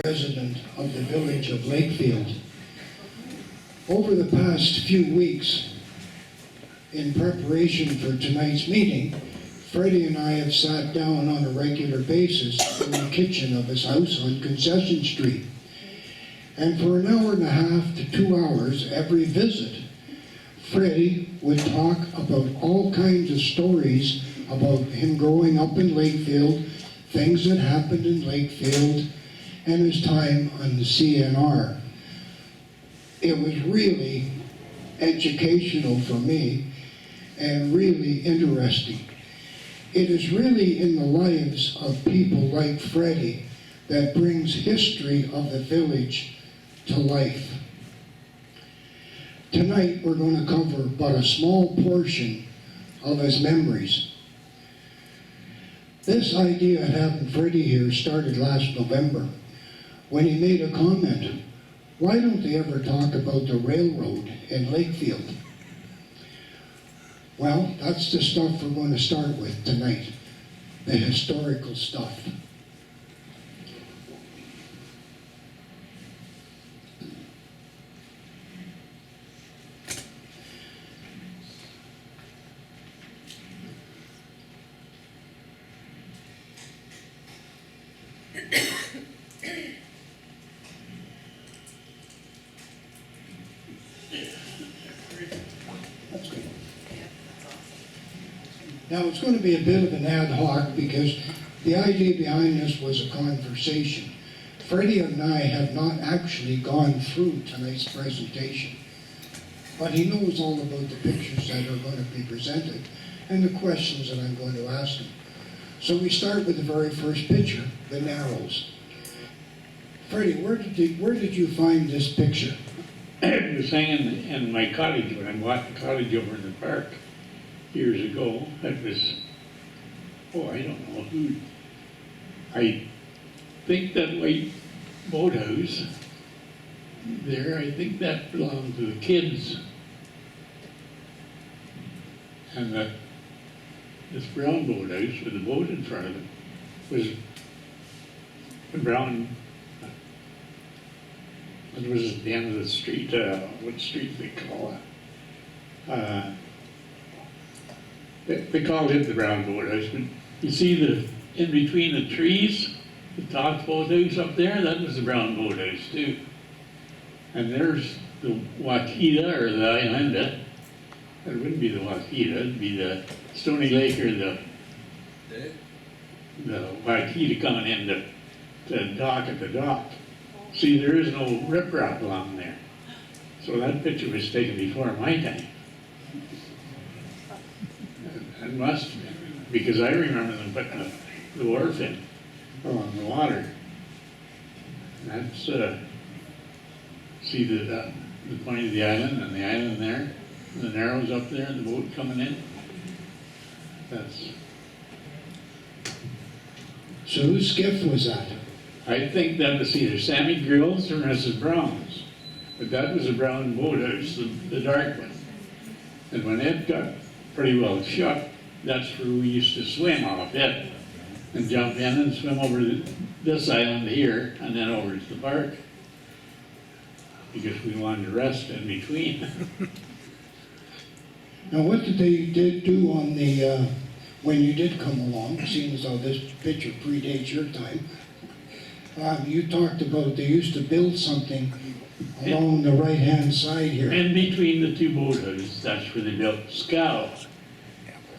Resident of the village of Lakefield. Over the past few weeks, in preparation for tonight's meeting, Freddie and I have sat down on a regular basis in the kitchen of his house on Concession Street. And for an hour and a half to 2 hours every visit, Freddie would talk about all kinds of stories about him growing up in Lakefield, things that happened in Lakefield, and his time on the CNR. It was really educational for me and really interesting. It is really in the lives of people like Freddie that brings history of the village to life. Tonight we're going to cover but a small portion of his memories. This idea of having Freddie here started last November when he made a comment, why don't they ever talk about the railroad in Lakefield? Well, that's the stuff we're going to start with tonight, the historical stuff. Now, it's going to be a bit of an ad hoc because the idea behind this was a conversation. Freddie and I have not actually gone through tonight's presentation, but he knows all about the pictures that are going to be presented and the questions that I'm going to ask him. So we start with the very first picture, the Narrows. Freddie, where did you find this picture? It was hanging in my cottage when I bought the cottage over in the park years ago. It was, I don't know who. I think that white boathouse there, I think that belonged to the kids. And this brown boathouse with the boat in front of it was the brown. It was at the end of the street. What street do they call it? They called it the brown boathouse, but you see in between the trees, the top boathouse up there, that was the brown boathouse too. And there's the Wakita or the Islanda. It wouldn't be the Wakita, it'd be the Stony Lake or the Wakita coming in to dock at the dock. See, there is no riprap along there. So that picture was taken before my time. It must be, because I remember them putting the wharf in along the water. That's, see the point of the island and the island there, and the Narrows up there and the boat coming in. That's. So whose skiff was that? I think that was either Sammy Grill's or Mrs. Brown's. But that was a brown boathouse, the dark one. And when it got pretty well shut, that's where we used to swim off it and jump in and swim over this island here and then over to the park because we wanted to rest in between. Now, what did they do on the, when you did come along, seeing as though this picture predates your time, you talked about they used to build something along the right-hand side here. In between the two boathouses, that's where they built scow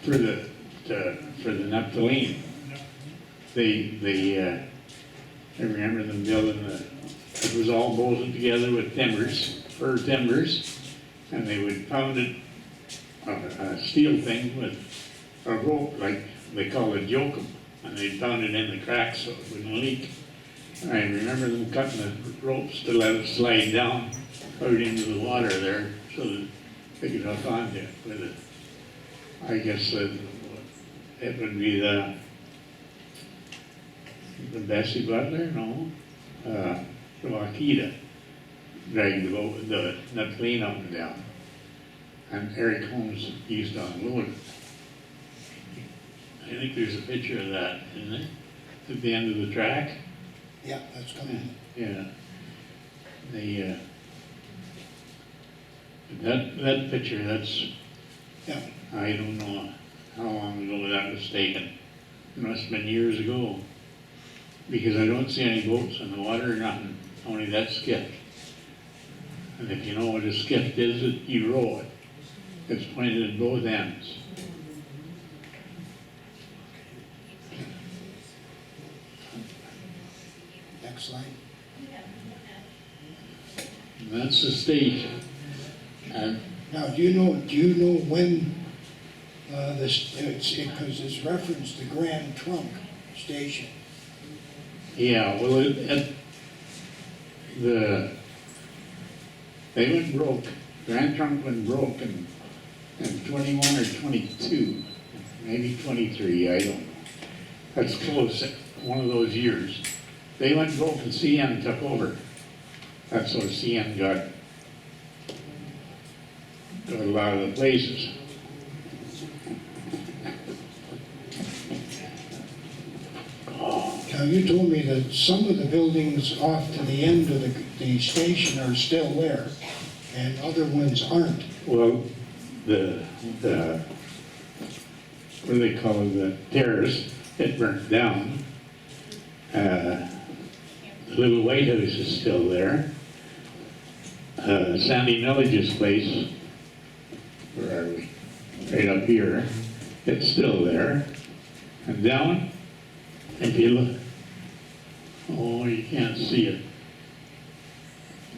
for the naphthalene. I remember them building it was all bolted together with timbers, fir timbers, and they would pound it on a steel thing with a rope, like they call it yokum, and they'd pound it in the cracks so it wouldn't leak. I remember them cutting the ropes to let it slide down out into the water there so that they could hook onto it with it. I guess it would be the Bessie Butler, no, the Wakita dragged the boat, the naphthalene up and down, and Eric Holmes used to unload it. I think there's a picture of that, isn't there? At the end of the track. Yeah, that's coming. Yeah. The, that picture, that's, Yeah. I don't know how long ago that was taken. It must have been years ago. Because I don't see any boats in the water or nothing, only that skiff. And if you know what a skiff is, you row it. It's pointed at both ends. Next slide. And that's the station. And Now, do you know when because it's referenced the Grand Trunk Station. yeah, well, they went broke. Grand Trunk went broke in 21 or 22, maybe 23, I don't know. That's close, one of those years. They went broke and CN took over. That's how CN got a lot of the places. Now, you told me that some of the buildings off to the end of the station are still there, and other ones aren't. Well, what do they call it, the terrace, it burnt down. The little White House is still there. Sandy Village's place, where are we? Right up here, it's still there. And down, if you look, oh, you can't see it.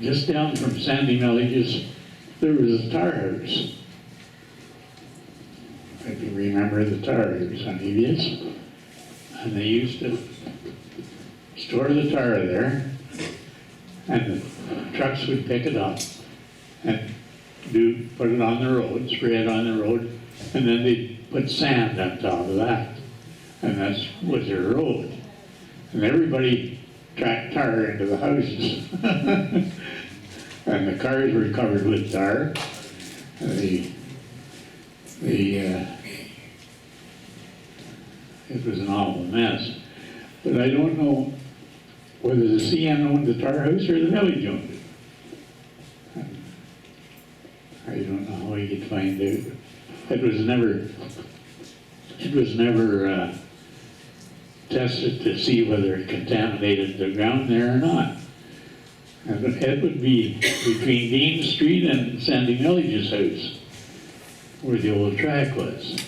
Just down from Sandy Village's, there was a tar house. If you remember the tar house on Evius. And they used to store the tar there, and the trucks would pick it up and put it on the road, spray it on the road, and then they'd put sand on top of that. And that was their road. And everybody tracked tar into the houses. And the cars were covered with tar. It was an awful mess. But I don't know whether the CN owned the tar house or the village owned it. I don't know how you could find out. It was never tested to see whether it contaminated the ground there or not. And it would be between Dean Street and Sandy Village's house, where the old track was.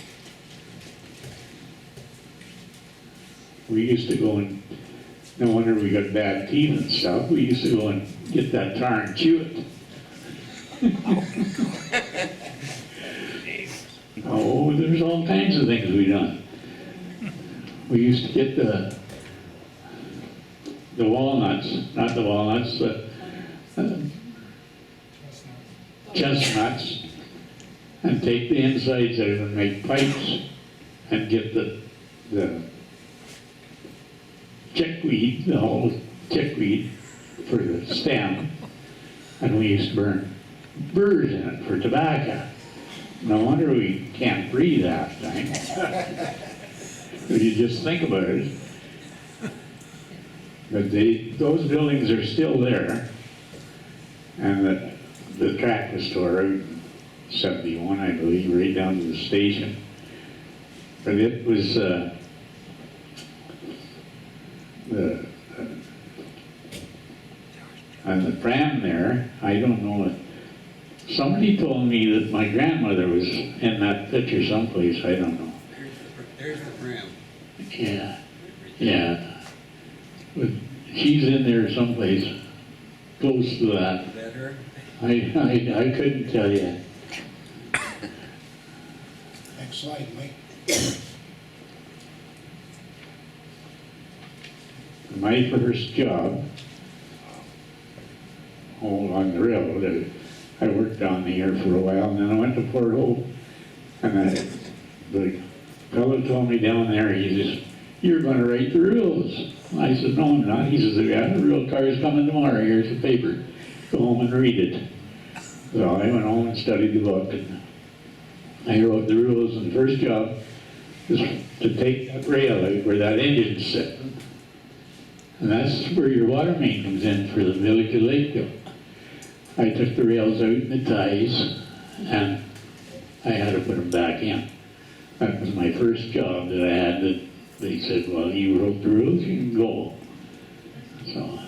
We used to go and, no wonder we got bad teeth and stuff, we used to go and get that tar and chew it. Oh, there's all kinds of things we done. We used to get the walnuts, not the walnuts, the chestnuts, and take the insides out and make pipes, and get the chickweed, the whole chickweed for the stem, and we used to burn burrs in it for tobacco. No wonder we can't breathe half the time. If you just think about it. But those buildings are still there, and the track was tore out in 71, I believe, right down to the station. But it was on the pram there, I don't know. Somebody told me that my grandmother was in that picture someplace, I don't know. There's the pram. Yeah, yeah. But she's in there someplace close to that. Is that her? I couldn't tell you. Next slide, Mike. My first job, on the railroad, I worked down here for a while, and then I went to Port Hope, and the fellow told me down there, he says, "You're going to write the rules." I said, "No, I'm not." He says, "Yeah, the real car's coming tomorrow. Here's the paper. Go home and read it." So I went home and studied the book, and I wrote the rules, and the first job was to take that rail out where that engine's sitting. And that's where your water main comes in for the village of Lakefield. I took the rails out and the ties, and I had to put them back in. That was my first job that I had. That they said, well, you wrote the rules, you can go. So,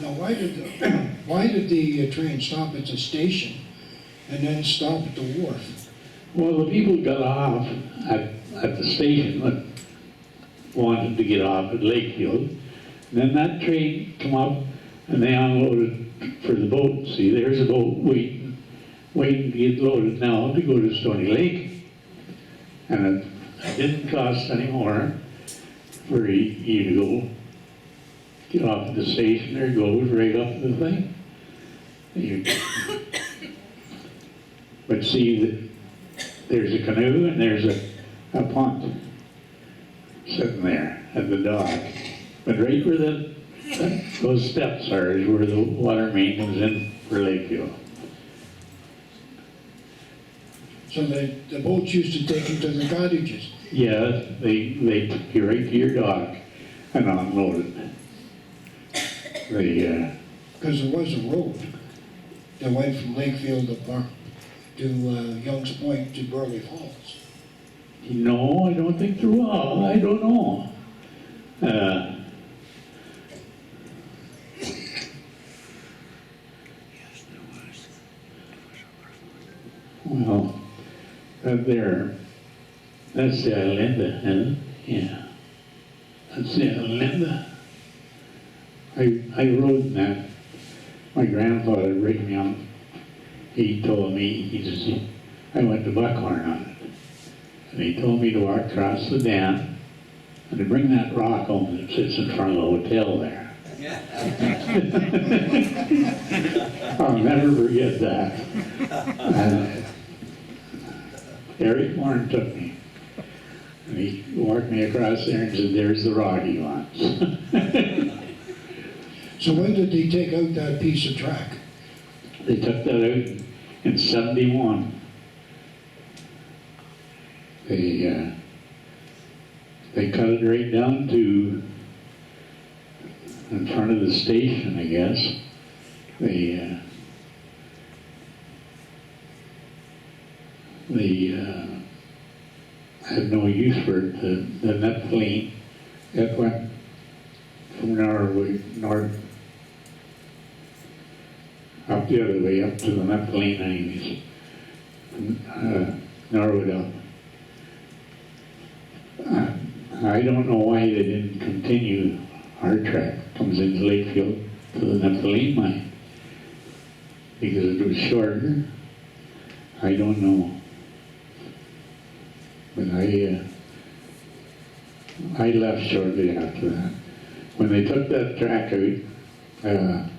Now, why did the train stop at the station and then stop at the wharf? well, the people got off at the station that wanted to get off at Lakefield. And then that train come up and they unloaded for the boat. See, there's a boat waiting to get loaded now to go to Stony Lake. And it didn't cost any more for you to go get off at the station. There it goes, right up the thing. But see, there's a canoe and there's a punt sitting there at the dock. But right where those steps are is where the water main comes in for Lakefield. So the boats used to take them to the cottages. Yeah, they took you right to your dock and unloaded. Because there was a road that went from Lakefield to Young's Point to Burley Falls. No, I don't think there was. I don't know. Well, that's the Islinda, isn't it? Yeah. That's the Islinda. I rode in that. My grandfather rigged me on. He told me, I went to Buckhorn on it. And he told me to walk across the dam and to bring that rock home that sits in front of the hotel there. I'll never forget that. Eric Warren took me. And he walked me across there and said, there's the rock he wants. So when did they take out that piece of track? They took that out in '71. They cut it right down to in front of the station, I guess. They had no use for it. The naphthalene, that went from north up the other way, up to the naphthalene anyways, Norwood up. I don't know why they didn't continue. Our track comes into Lakefield to the naphthalene mine because it was shorter. I don't know. But I left shortly after that. When they took that track out,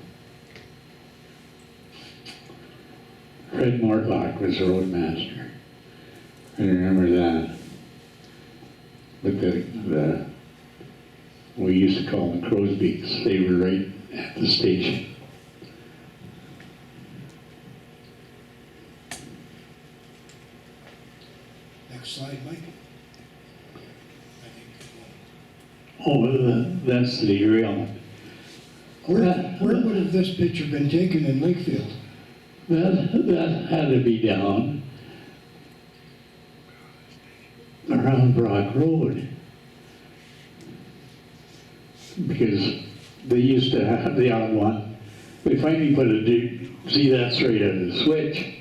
Fred Mortlock was the roadmaster. I remember that. But we used to call them crow's beaks. They were right at the station. Next slide, Mike. Oh, that's the derailment. Where would have this picture been taken in Lakefield? That had to be down around Brock Road. Because they used to have the odd one. They finally put see that's right at the switch.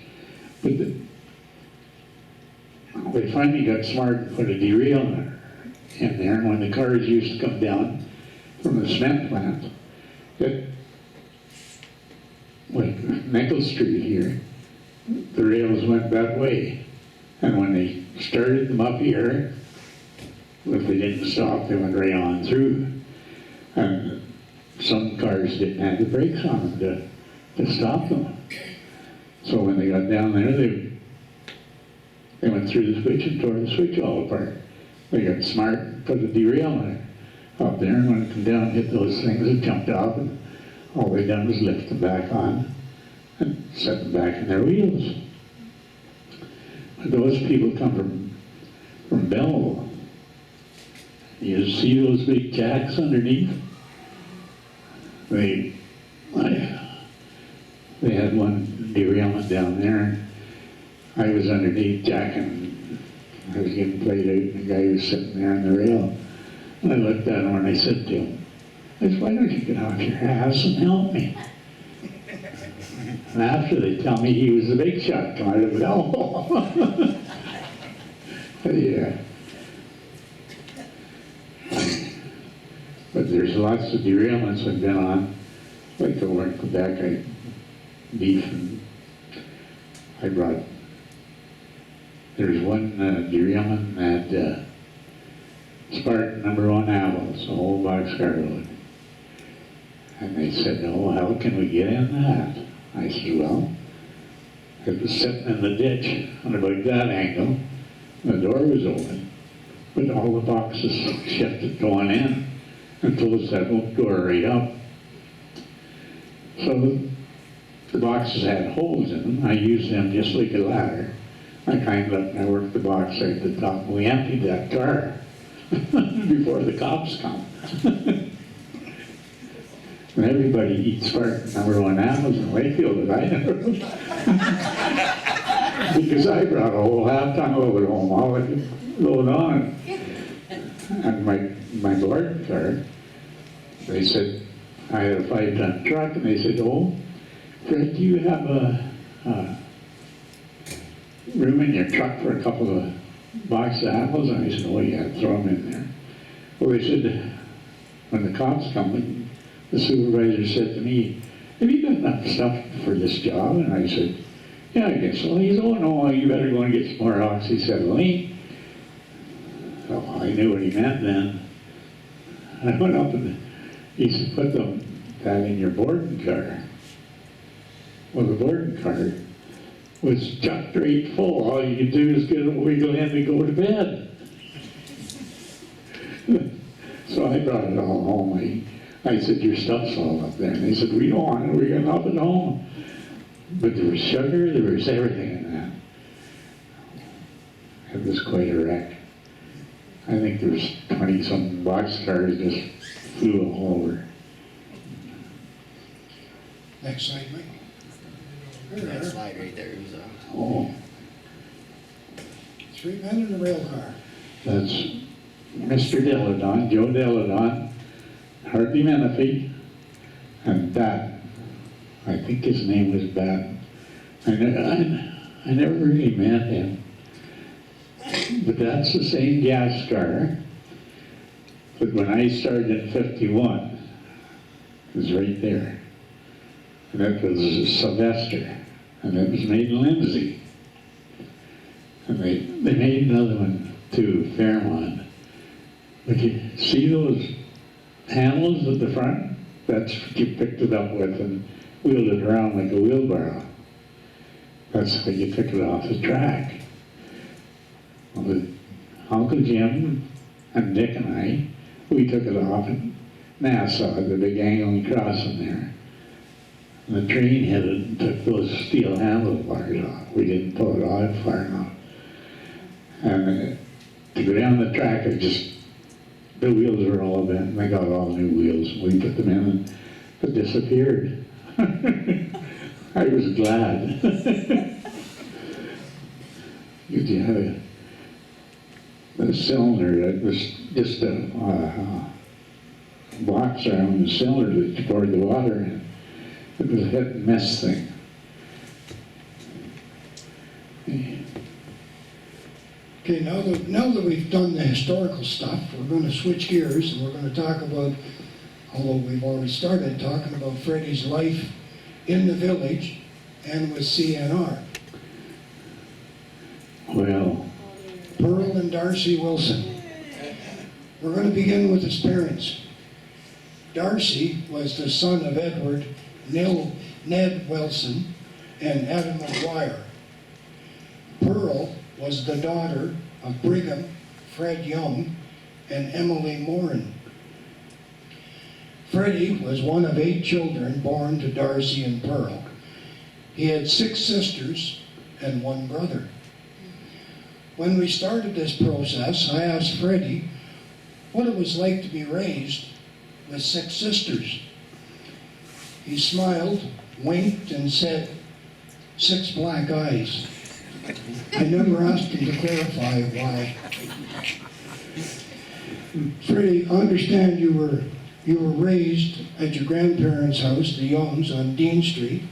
But they finally got smart and put a derailleur in there. And when the cars used to come down from the cement plant, like Nickel Street here, the rails went that way. And when they started them up here, if they didn't stop, they went right on through. And some cars didn't have the brakes on them to stop them. So when they got down there, they went through the switch and tore the switch all apart. They got smart and put a derailleur up there, and when it come down and hit those things, it jumped off, and all they done was lift them back on and set them back in their wheels. But those people come from Belleville. You see those big jacks underneath? they had one derailment down there. I was underneath Jack and I was getting played out, and the guy was sitting there on the rail. And I looked at him and I said to him, I said, why don't you get off your ass and help me? And after they tell me he was the big shot come out of the hole. Yeah. But there's lots of derailments I've been on, like over in Quebec, beef, and I brought, there's one derailment at Spartan #1 Apples, a whole boxcar load. And they said, oh, how can we get in that? I said, well, it was sitting in the ditch on about that angle. The door was open, but all the boxes shifted going in and closed that door right up. So the boxes had holes in them. I used them just like a ladder. I climbed up and I worked the box right at the top, and we emptied that car before the cops come. And everybody eats Spartan #1 Apples in Lakefield, but I never. Because I brought a whole half-ton load home, all I could load on. And my board car, they said, I had a 5-ton truck, and they said, oh, Fred, do you have a room in your truck for a couple of boxes of apples? And I said, oh yeah, throw them in there. Well, they said, when the cops come, the supervisor said to me, have you got enough stuff for this job? And I said, yeah, I guess so. He said, oh no, you better go and get some more oxyacetylene. So I knew what he meant then. I went up and he said, put that in your boarding car. Well, the boarding car was chucked right full. All you could do is get a wiggle in and go to bed. So I brought it all home. I said, your stuff's all up there. And they said, we don't want it, we got enough at home. But there was sugar, there was everything in that. It was quite a wreck. I think there was 20-something boxcars just flew all over. Next slide, Mike. There That we are. slide right there is Oh, 3 men in a rail car. that's Mr. Deladon, Joe Deladon, Harvey Menifee, and Bat. I think his name was Bat. I never really met him. But that's the same gas car. But when I started in 51, it was right there. And that was Sylvester. And it was made in Lindsay. And they made another one too, Fairmont. But you see those handles at the front? That's what you picked it up with and wheeled it around like a wheelbarrow. That's how you took it off the track. Well, with Uncle Jim and Dick and I, we took it off at Nassau, the big angling crossing there. And the train hit it and took those steel handlebars off. We didn't pull it out far enough. And to go down the track, the wheels were all bent, and they got all new wheels. We put them in and it disappeared. I was glad. You had a cylinder that was just a box around the cylinder that you poured the water in. It was a hit and miss thing. Okay, now that we've done the historical stuff, we're going to switch gears and we're going to talk about, although we've already started talking about Freddie's life in the village and with CNR. Well, Pearl and Darcy Wilson. We're going to begin with his parents. Darcy was the son of Edward Ned Wilson and Adam McGuire. Pearl was the daughter of Brigham Fred Young and Emily Morin. Freddie was one of 8 children born to Darcy and Pearl. He had 6 sisters and 1 brother. When we started this process, I asked Freddie what it was like to be raised with 6 sisters. He smiled, winked, and said, 6 black eyes. I never asked him to clarify why. Freddie, I understand you were raised at your grandparents' house, the Youngs, on Dean Street,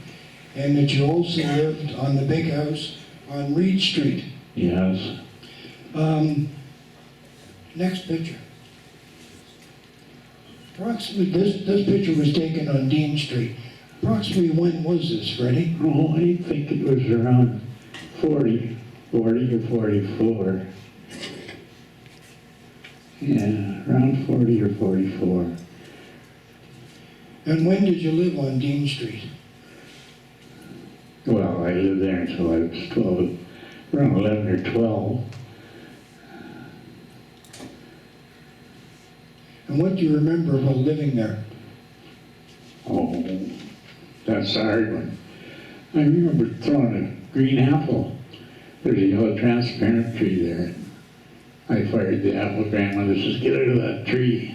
and that you also lived on the big house on Reed Street. Yes. Next picture. Approximately, this picture was taken on Dean Street. Approximately when was this, Freddie? Oh, I think it was around 40 or 44. Yeah, around 40 or 44. And when did you live on Dean Street? Well, I lived there until I was 12, around 11 or 12. And what do you remember about living there? Oh, that's a hard one. I remember throwing a green apple. There's a yellow transparent tree there. I fired the apple. Grandmother says, "Get out of that tree."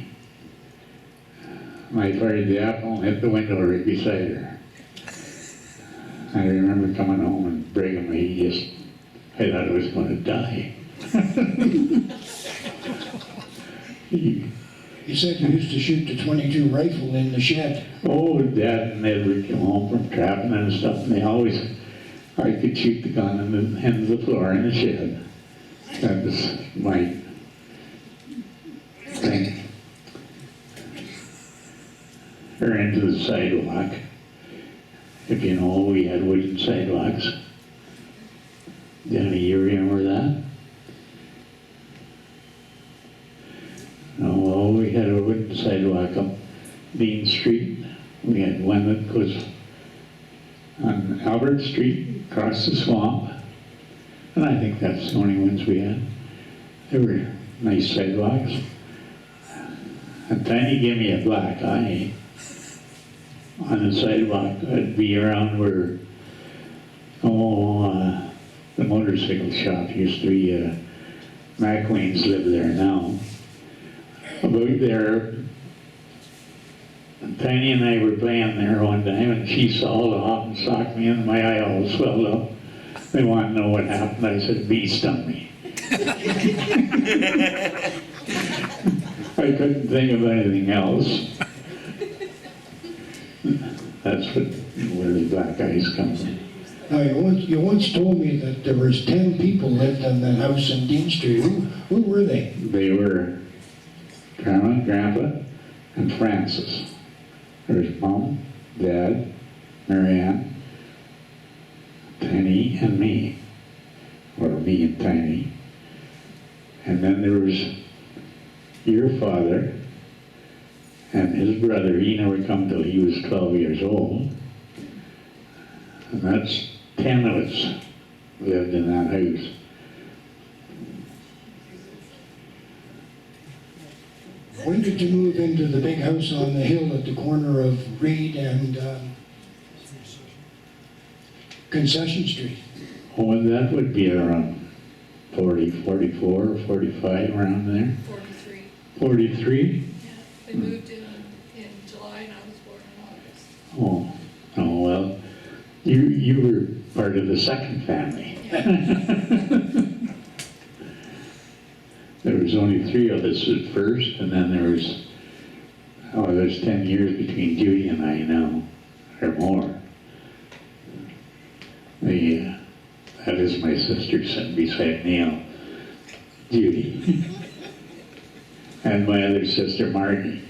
I fired the apple and hit the window right beside her. I remember coming home and breaking my just, I thought I was going to die. You said you used to shoot the .22 rifle in the shed. Oh, Dad and Ed would come home from trapping and stuff, and they always, I could shoot the gun in the end of the floor in the shed. That was my thing. Or into the sidewalk. If you know, we had wooden sidewalks. Danny, you remember that? No, well, we had a wooden sidewalk up Dean Street. We had one that goes on Albert Street, across the swamp. And I think that's the only ones we had. They were nice sidewalks. And Tiny gave me a black eye on the sidewalk. I'd be around where, the motorcycle shop used to be, McQueen's live there now. About there, Tiny and I were playing there one time, and she saw the hop and socked me, and my eye all swelled up. They wanted to know what happened. I said, "Bee stung me." I couldn't think of anything else. That's where the black eyes come from. Now, you once told me that there was 10 people lived in that house in Dean Street. Who were they? They were Grandma, Grandpa, and Francis. There was Mom, Dad, Marianne, Tiny, and me. Or me and Tiny. And then there was your father and his brother. He never come till he was 12 years old. And that's 10 of us lived in that house. When did you move into the big house on the hill at the corner of Reed and Concession Street? Oh, and that would be around 40, 44, 45, around there. 43. 43? Yeah, we moved in July and I was born in August. Oh, well, you were part of the second family. There was only 3 of us at first, and then there's 10 years between Judy and I now, or more. That is my sister sitting beside Neil, Judy. And my other sister, Margie.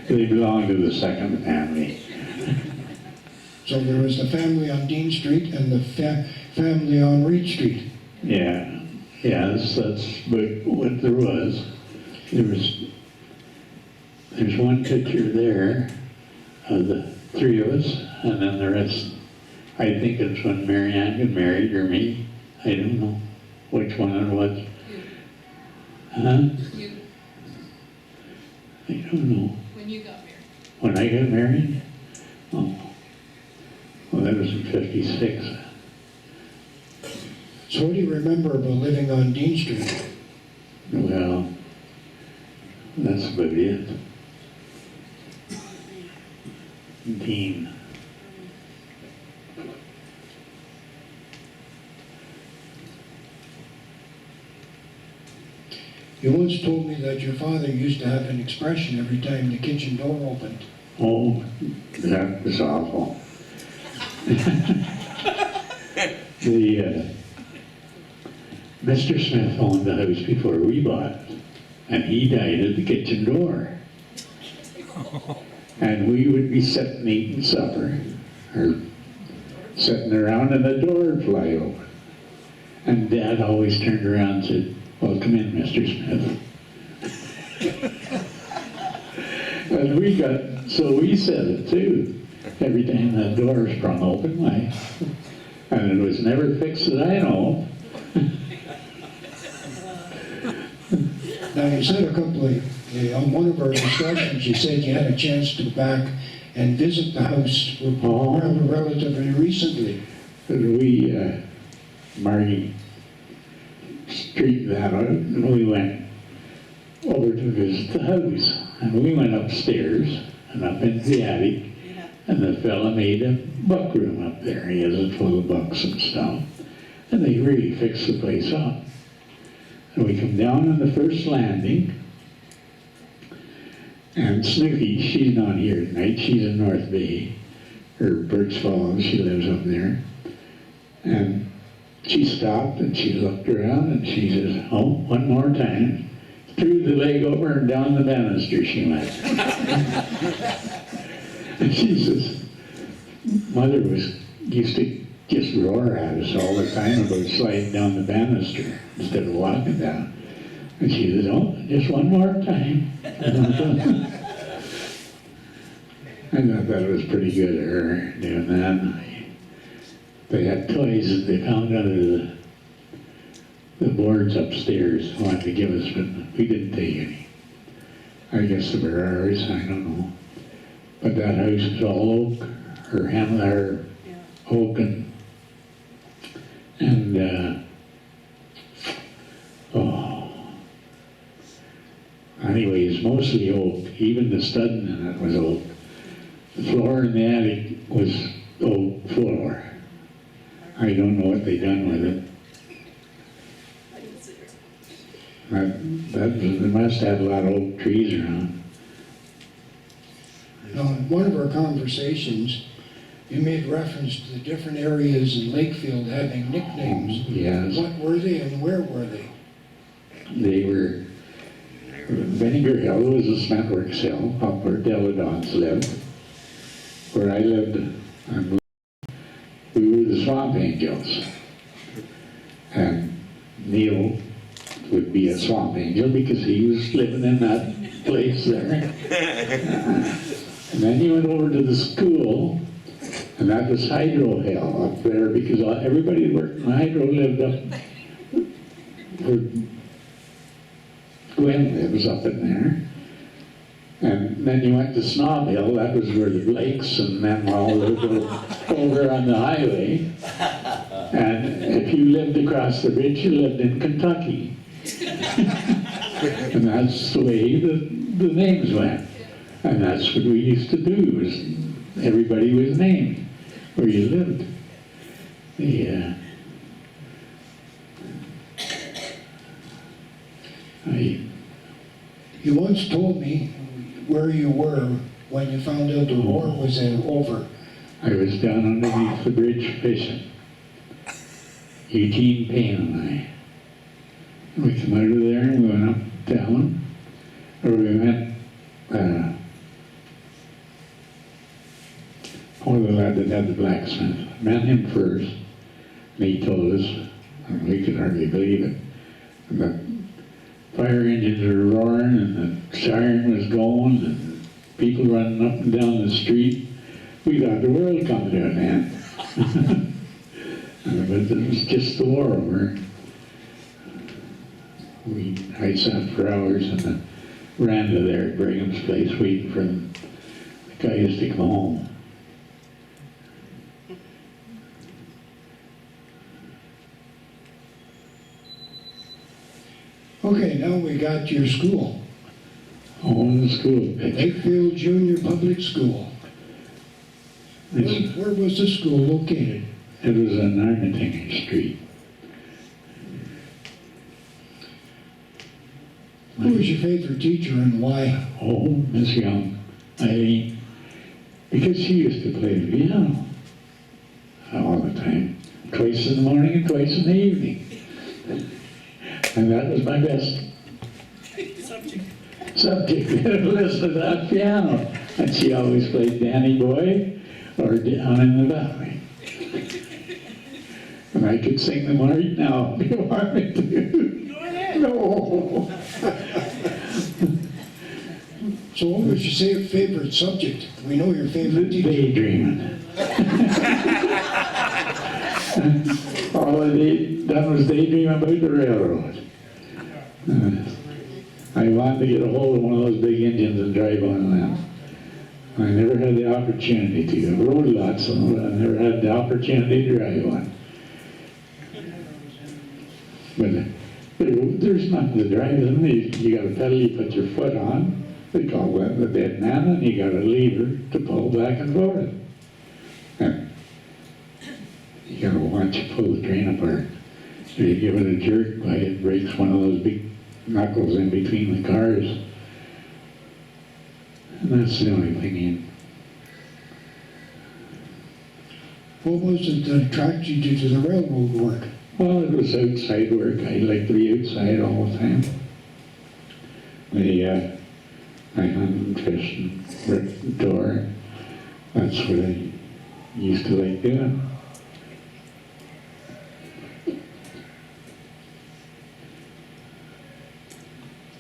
They belong to the second family. So there was the family on Dean Street and the family on Reed Street. Yeah, yes, that's what there was. There's one picture there of the 3 of us, and then the rest, I think it's when Marianne got married, or me. I don't know which one it was. Huh? You, I don't know. when you got married. When I got married? Oh. Well, that was in 56. So what do you remember about living on Dean Street? Well, that's about it. Dean. You once told me that your father used to have an expression every time the kitchen door opened. Oh, that was awful. Mr. Smith owned the house before we bought it, and he died at the kitchen door. And we would be sitting eating supper, or sitting around and the door would fly open. And Dad always turned around and said, "Well, come in, Mr. Smith." And we said it too. Every time that door sprung open, and it was never fixed that I know. Now, you said on one of our discussions, you said you had a chance to go back and visit the house relatively recently. We, Marty straightened that out, and we went over to visit the house. And we went upstairs and up into the attic, and the fella made a buck room up there. He has it full of bucks and stuff. And they really fixed the place up. And we come down on the first landing, and Snooky, she's not here tonight, she's in North Bay, or Birch Falls, she lives up there. And she stopped and she looked around and she says, "Oh, one more time." Threw the leg over and down the banister she went. And she says, Mother used to just roar at us all the time about sliding down the banister instead of walking down. And she says, "Oh, just one more time." I thought that was pretty good of her doing that. They had toys that they found under the boards upstairs, wanted to give us, but we didn't take any. I guess they were ours, I don't know. But that house is all oak, or oak, and anyways, mostly oak. Even the studding in it was oak. The floor in the attic was oak floor. I don't know what they done with it. They must have a lot of oak trees around. Now, in one of our conversations, you made reference to the different areas in Lakefield having nicknames. Yes. What were they and where were they? They were, Vinegar Hill was a Smithworks Hill, up where Deladons lived. Where I lived, we were the Swamp Angels. And Neil would be a Swamp Angel because he was living in that place there. And then he went over to the school, and that was Hydro Hill up there because everybody that worked in Hydro lived up where Gwen lives up in there. And then you went to Snob Hill, that was where the Blakes and them all lived over on the highway. And if you lived across the bridge, you lived in Kentucky. And that's the way the names went. And that's what we used to do, was everybody was named where you lived. You once told me where you were when you found out the war was over. I was down underneath the bridge fishing. Eugene Payne and I. And we come out of there and we went up down, or we met the lad that had the blacksmith. Met him first, and he told us, and we could hardly believe it. And the fire engines were roaring, and the siren was going, and people running up and down the street. We thought the world come to an end. But it was just the war over. I sat for hours in the veranda there at Brigham's place waiting for the guys to come home. Okay, now we got your school. Oh, the school picture. Lakefield Junior Public School. Where was the school located? It was on Armitage Street. Who was your favorite teacher and why? Oh, Miss Young, Eileen, because she used to play the piano all the time, twice in the morning and twice in the evening. And that was my best subject, listen to that piano. And she always played Danny Boy or Down in the Valley. And I could sing them right now if you want me to. Go ahead. No. So what was your favorite subject? We know your favorite teacher. Daydreaming. All I done was daydream about the railroad. I wanted to get a hold of one of those big engines and drive on them. I never had the opportunity to. I rode lots of them, but I never had the opportunity to drive one. But there's nothing to drive them. You got a pedal you put your foot on. They call that the dead man, and you got a lever to pull back and forth. And you gotta watch you pull the train apart. If you give it a jerk, why it breaks one of those big knuckles in between the cars. And that's the only thing in. What was it that attracted you to the railroad work? Well, it was outside work. I like to be outside all the time. I hunt and fish and rip the door. That's what I used to like doing.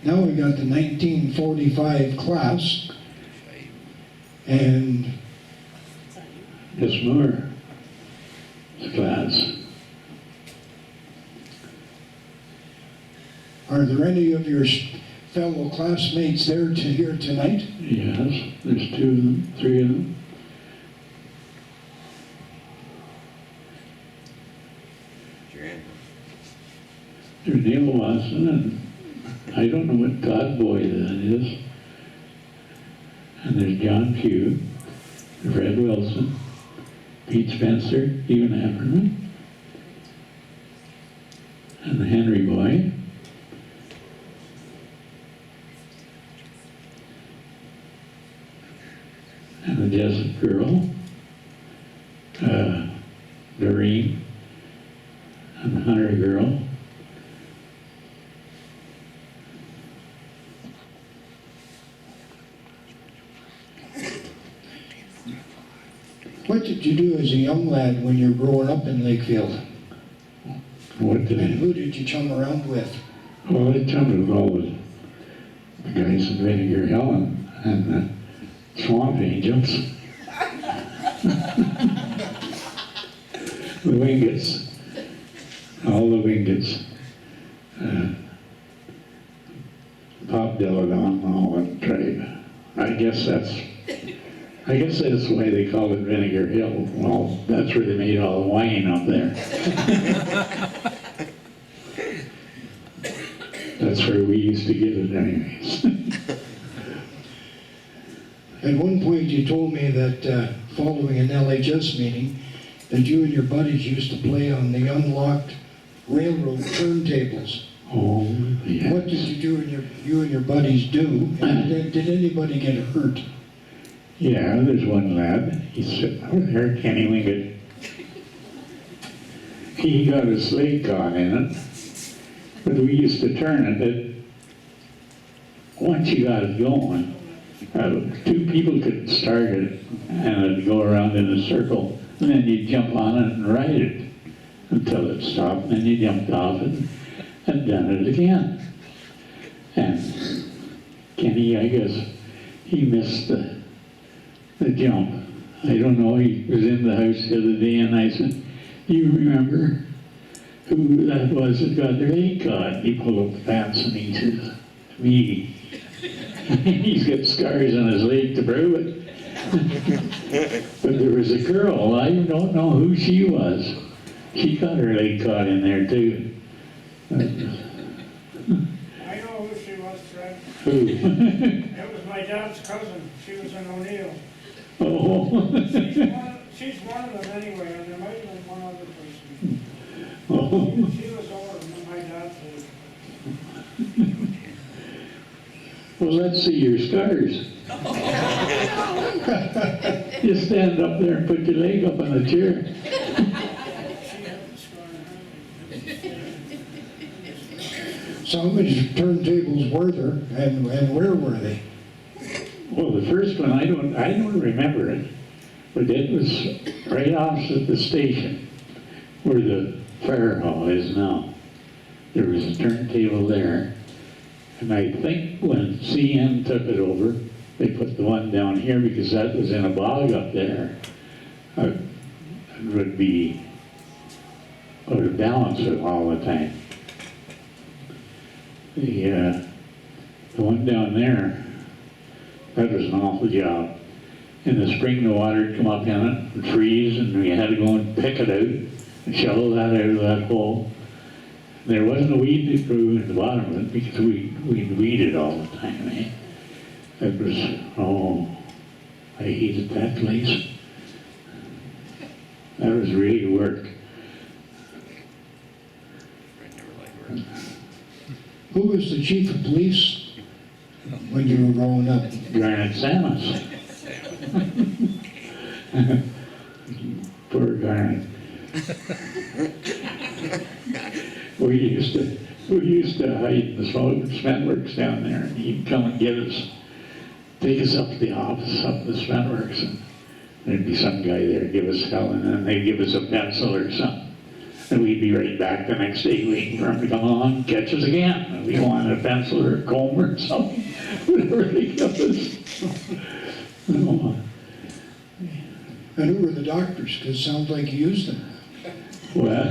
Now we got the 1945 class, and Miss Moore's class. are there any of your fellow classmates there here tonight? Yes, there's 2 of them, 3 of them. There's Neil Watson, and I don't know what Todd Boy that is. And there's John Pugh, Fred Wilson, Pete Spencer, Stephen Hammerman, and the Henry Boy. And the Jessup girl, Doreen, and the Hunter girl. What did you do as a young lad when you were growing up in Lakefield? What did And I? who did you chum around with? Well, I chummed with all the guys in Vinegar Hill and the Swamp Angels. The Wingets. All the Wingets. Bob Deladon and all that tribe. I guess that's why they call it Vinegar Hill. Well, that's where they made all the wine up there. That's where we used to get it anyways. At one point you told me that following an LHS meeting, that you and your buddies used to play on the unlocked railroad turntables. Oh, yes. What did you and your buddies do? And did anybody get hurt? Yeah, there's one lad. He's sitting over there, Kenny Wingate. He got a slate caught in it, but we used to turn it. That once you got it going, 2 people could start it and it'd go around in a circle, and then you'd jump on it and ride it until it stopped, and then you jumped off it and done it again. And Kenny, I guess, he missed the jump. I don't know, he was in the house the other day and I said, "You remember who that was that got their leg caught?" He pulled up the pants and he says, "Me." He's got scars on his leg to prove it. But there was a girl, I don't know who she was. She got her leg caught in there too. I know who she was, Fred. Who? It was my dad's cousin. She was an O'Neill. Oh. she's one of them anyway, and there might have been one other person. Oh, She was older than my dad's age. well, let's see your scars. You stand up there and put your leg up on a chair. She had the scar on her. So how many turntables were there, and where were they? Well, the first one, I don't remember it, but it was right opposite the station where the fire hall is now. There was a turntable there, and I think when CN took it over, they put the one down here because that was in a bog up there. It would be out of balance it all the time. The one down there, that was an awful job. In the spring, the water would come up in it and freeze, and we had to go and pick it out and shovel that out of that hole. There wasn't a weed that grew in the bottom of it because we'd weed it all the time, eh? It was, oh, I hated that place. That was really work. Who was the chief of police when you were growing up? Garnet Samus. Poor Garnet. We used to hide in the cement works down there, and he'd come and get us, take us up to the office, up to the cement works, and there'd be some guy there give us hell, and then they'd give us a pencil or something. And we'd be right back the next day waiting for him to come along and catch us again. And we wanted a pencil or a comb or something, whatever they give us. Oh. And who were the doctors? Because it sounds like you used them. Well,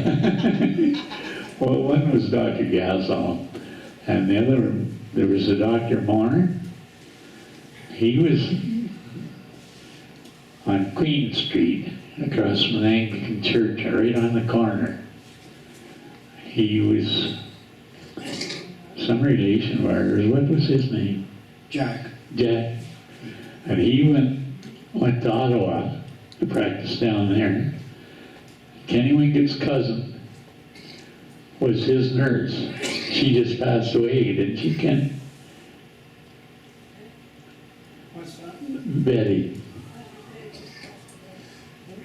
well, one was Dr. Gasol, and the other, there was a Dr. Moore. He was on Queen Street, across from the Anglican Church, right on the corner. He was some relation of ours. What was his name? Jack. Jack. And he went to Ottawa to practice down there. Kenny Wingett's cousin was his nurse. She just passed away, didn't she, Ken? What's that? Betty.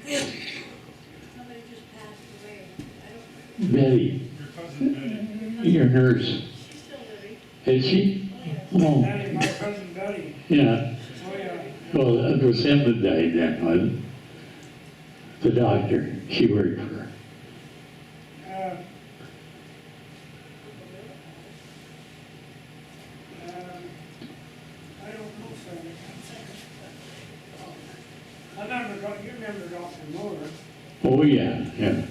Somebody just passed away. I don't, Betty, Your cousin Betty. your nurse. she's still living. Is she? Oh, Betty, my cousin Betty. yeah. Oh, yeah. Well, it was him that died then, wasn't it? The doctor she worked for. I don't know, sir. You remember Dr. Moore? Oh, yeah, yeah.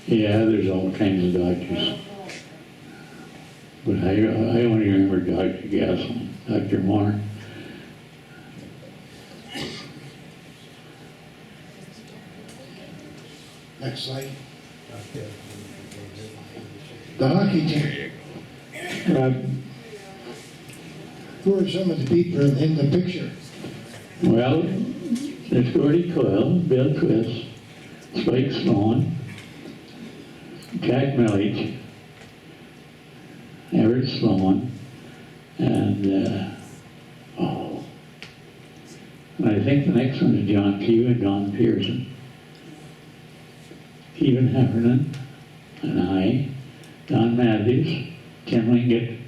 Yeah, there's all kinds of I doctors. don't know. But I only remember Dr. Gasson, Dr. Moore. Next slide. The hockey team. Who are some of the people in the picture? Well, there's Gordy Coyle, Bill Twist, Spike Sloan, Jack Milledge, Everett Sloan, and and I think the next one is John Pugh and Don Pearson. Stephen Heffernan, and I, Don Matthews, Ken Wingate,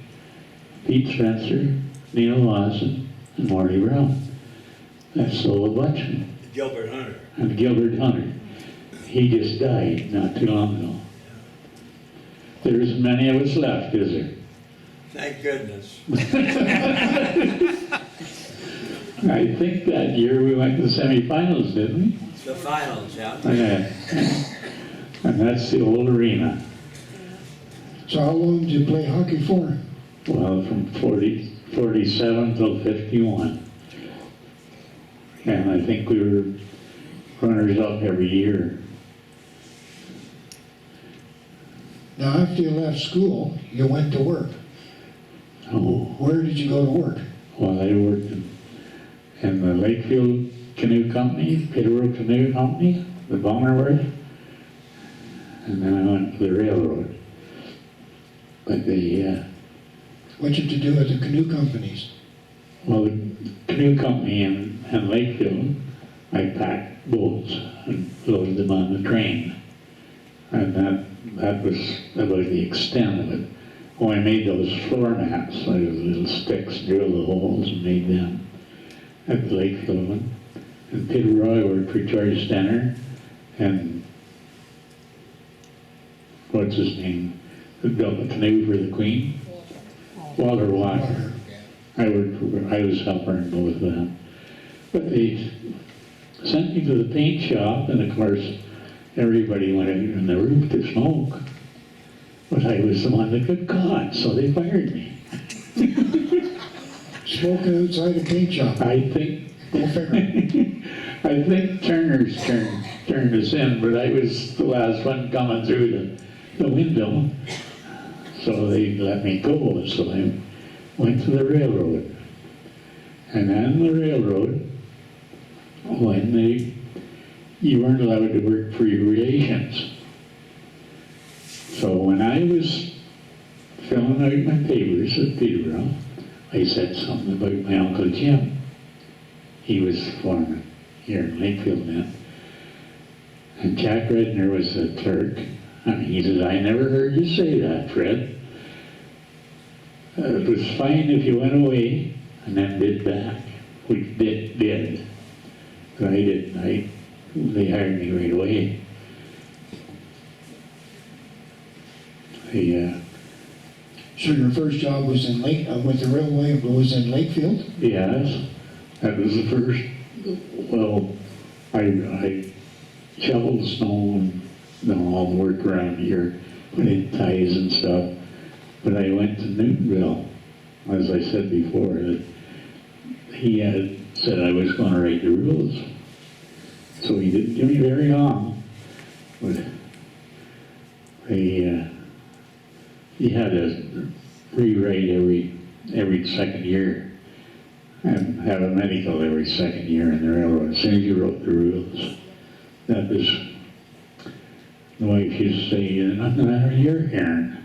Pete Spencer, Neil Lawson, and Marty Brown. That's the whole bunch. Gilbert Hunter. And Gilbert Hunter. He just died not too long ago. There isn't many of us left, is there? Thank goodness. I think that year we went to the semifinals, didn't we? The finals, yeah. Yeah. And that's the old arena. So how long did you play hockey for? Well, from 47 till 51. And I think we were runners-up every year. Now, after you left school, you went to work. Oh, Where did you go to work? well, I worked in the Lakefield canoe company, Pittsburgh Canoe Company, the Bonerworth, and then I went to the railroad. But What's it to do with the canoe companies? well, the canoe company in Lakefield, I packed boats and loaded them on the train. And that was about the extent of it. Oh, I made those floor mats, like little sticks, drilled the holes and made them at the Lakefield one. And Peter Roy worked for George Stenner, and what's his name, who built the canoe for the Queen? Walter Walker. I was helper in both of them. But they sent me to the paint shop, and of course, everybody went out on the roof to smoke. But I was the one that got caught, so they fired me. Smoking outside a paint shop. I think Go figure. I think Turner's turned us in, but I was the last one coming through the window. So they let me go, so I went to the railroad. And on the railroad, when you weren't allowed to work for your relations. So when I was filling out my papers at Peterborough, I said something about my Uncle Jim. He was foreman here in Lakefield then. And Jack Redner was the clerk. I mean, he said, I never heard you say that, Fred. It was fine if you went away and then bid back, which did. But I didn't. They hired me right away. So your first job was in with the railway, was in Lakefield? Yes, that was the first. Well, I shoveled snow and done all the work around here, put in ties and stuff. But I went to Newtonville, as I said before, that he had said I was going to write the rules. So he didn't give me very long, but he had to rewrite every second year and have a medical every second year in the railroad. As soon as you wrote the rules, that was, the wife used to say, nothing out of your hearing.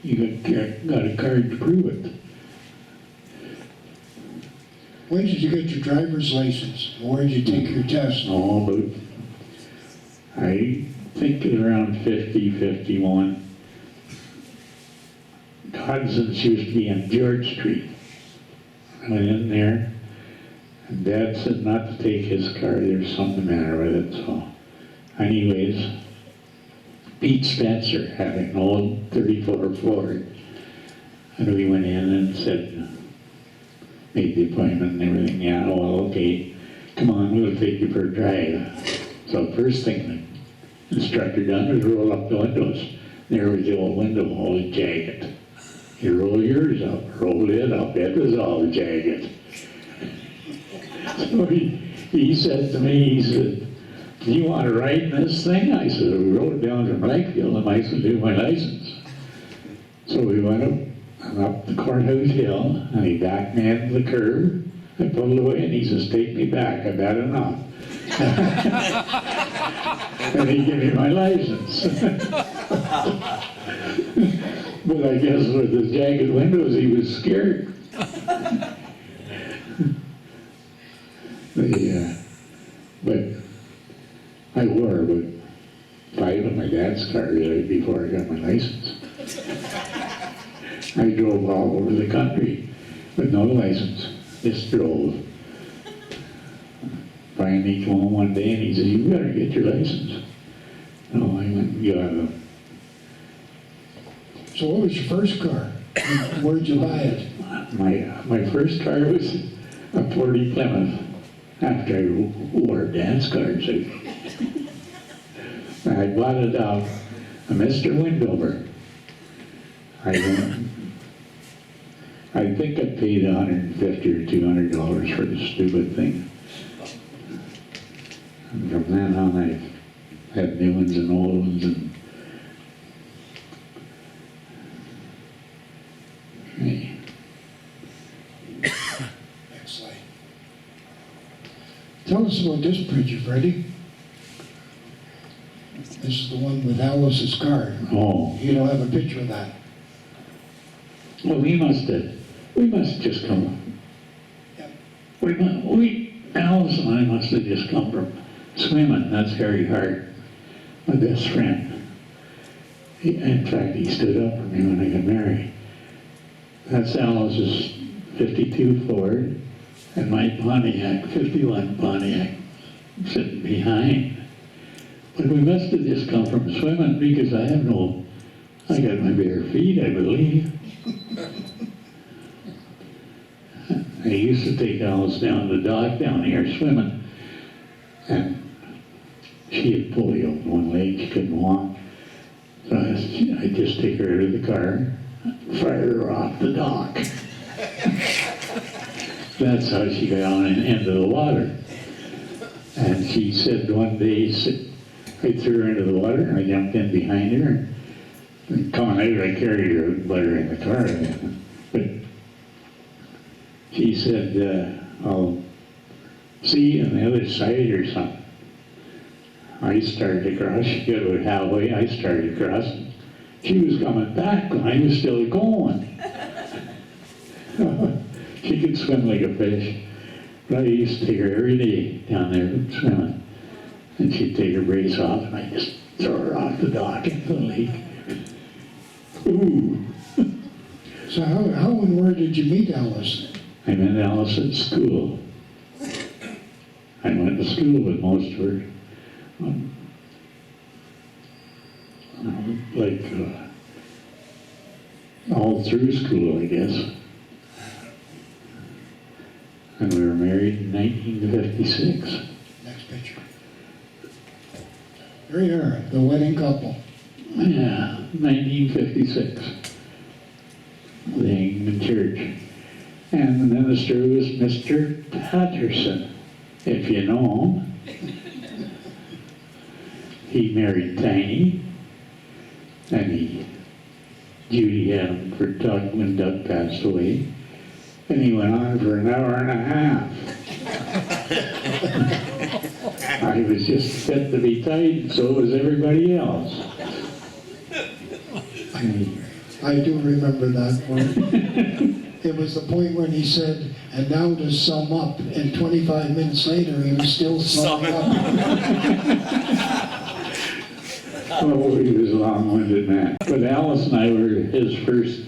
You got a card to prove it. When did you get your driver's license? Where did you take your test? Oh, but I think it was around 50, 51. Dodson's used to be on George Street. I went in there, and Dad said not to take his car. There's something the matter with it. So, anyways, Pete Spencer had an old 34 Ford, and we went in and said, made the appointment and everything. Yeah, well, okay, come on, we'll take you for a drive. So first thing the instructor done was roll up the windows. There was the old window, all jagged. You roll yours up, rolled it up, it was all jagged. So he said to me, he said, do you want to ride in this thing? I said, we rode down from Lakefield and I said, do my license. So we went up the courthouse hill, and he backed me into the curb. I pulled away, and he says, take me back, I've had enough. And he gave me my license. But I guess with the jagged windows, he was scared. But I wore about 5 of my dad's cars right before I got my license. I drove all over the country with no license, just drove. Finally came home one day and he said, you better get your license. No, I went and got it. So what was your first car? Where'd you buy it? My first car was a 40 Plymouth after I wore dance cards out. I bought it off a Mr. Windover. I think I paid $150 or $200 for the stupid thing. And from then on, I've had new ones and old ones. And hey. Next slide. Tell us us about this picture, Freddie. This is the one with Alice's car. Oh, You don't have a picture of that. well, we must just come. Yep. Alice and I must have just come from swimming. That's Harry Hart, my best friend. In fact, he stood up for me when I got married. That's Alice's 52 Ford, and my Pontiac, 51 Pontiac, sitting behind. But we must have just come from swimming because I got my bare feet, I believe. I used to take Alice down to the dock down here swimming, and she had polio in one leg, she couldn't walk. So I'd just take her to the car, fire her off the dock. That's how she got on and into the water. And she said one day, I threw her into the water and I jumped in behind her and coming out, I carried her and put her in the car. But she said, I'll see you on the other side or something. I started to cross, she got about halfway, I started crossing. She was coming back when I was still going. She could swim like a fish. But I used to take her every day down there swimming. And she'd take her brace off and I just throw her off the dock into the lake. Ooh. So how and where did you meet Alice? I met Alice at school. I went to school with most of her. All through school, I guess. And we were married in 1956. Next picture. Here you are, the wedding couple. Yeah, 1956. The Anglican Church. And the minister was Mr. Patterson, if you know him. He married Tiny, and Judy had him for Doug when Doug passed away. And he went on for an hour and a half. I was just fit to be tied, and so was everybody else. I do remember that one. It was the point when he said, and now to sum up, and 25 minutes later he was still summing up. Oh, he was a long-winded man. But Alice and I were his first